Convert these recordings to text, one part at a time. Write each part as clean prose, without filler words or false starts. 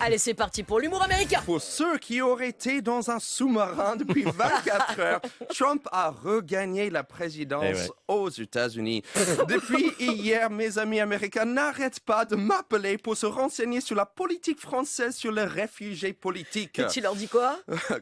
Allez, c'est parti pour l'humour américain. Pour ceux qui auraient été dans un sous-marin depuis 24 heures, Trump a regagné la présidence aux États-Unis. Depuis hier, mes amis américains n'arrêtent pas de m'appeler pour se renseigner sur la politique française sur les réfugiés politiques. Et tu leur dis quoi?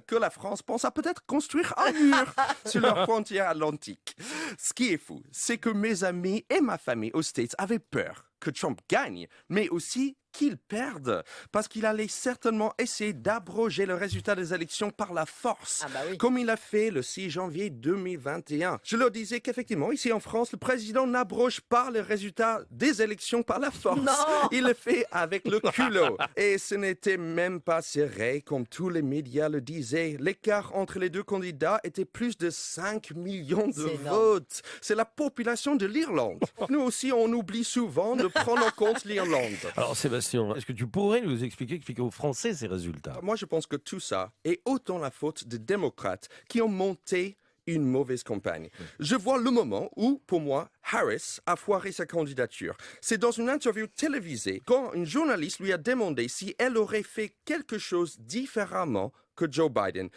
Que la France pense à peut-être construire un mur sur leur frontière atlantique. Ce qui est fou, c'est que mes amis et ma famille aux States avaient peur que Trump gagne, mais aussi qu'il perde, parce qu'il allait certainement essayer d'abroger le résultat des élections par la force, comme il a fait le 6 janvier 2021. Je leur disais qu'effectivement, ici en France, le président n'abroge pas le résultat des élections par la force. Non. Il le fait avec le culot. Et ce n'était même pas serré, comme tous les médias le disaient. L'écart entre les deux candidats était plus de 5 millions de votes. C'est la population de l'Irlande. Nous aussi, on oublie souvent de prendre en compte l'Irlande. Alors Sébastien, est-ce que tu pourrais nous expliquer aux Français ces résultats? Moi, je pense que tout ça est autant la faute des démocrates qui ont monté une mauvaise campagne. Je vois le moment où, pour moi, Harris a foiré sa candidature. C'est dans une interview télévisée quand une journaliste lui a demandé si elle aurait fait quelque chose différemment que Joe Biden.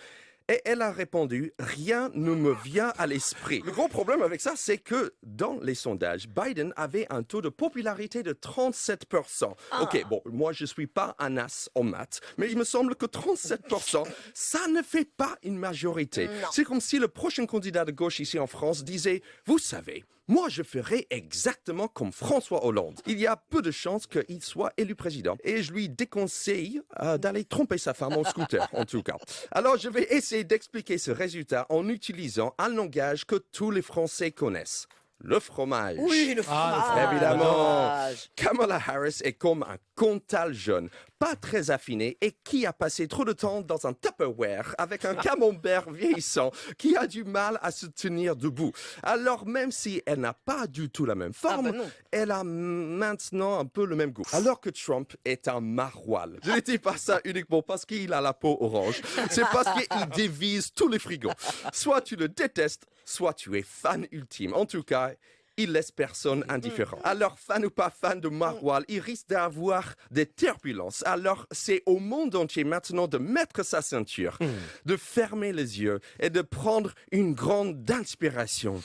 Et elle a répondu « Rien ne me vient à l'esprit ». Le gros problème avec ça, c'est que dans les sondages, Biden avait un taux de popularité de 37%. Ok, bon, moi je suis pas un as en maths, mais il me semble que 37%, ça ne fait pas une majorité. C'est comme si le prochain candidat de gauche ici en France disait « Vous savez, moi je ferai exactement comme François Hollande ». Il y a peu de chances qu'il soit élu président. Et je lui déconseille d'aller tromper sa femme en scooter, en tout cas. Alors je vais essayer d'expliquer ce résultat en utilisant un langage que tous les Français connaissent. Le fromage. Oui, le fromage. Évidemment. Kamala Harris est comme un Cantal jeune, pas très affiné et qui a passé trop de temps dans un Tupperware avec un camembert vieillissant qui a du mal à se tenir debout. Alors même si elle n'a pas du tout la même forme, elle a maintenant un peu le même goût. Alors que Trump est un maroilles. Je ne dis pas ça uniquement parce qu'il a la peau orange. C'est parce qu'il divise tous les frigos. Soit tu le détestes, soit tu es fan ultime. En tout cas, il laisse personne indifférent. Alors, fan ou pas fan de maroilles, il risque d'avoir des turbulences. Alors, c'est au monde entier maintenant de mettre sa ceinture, de fermer les yeux et de prendre une grande inspiration.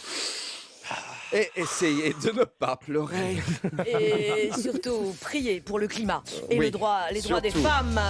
Et essayer de ne pas pleurer. Et surtout, prier pour le climat et les droits des surtout. femmes.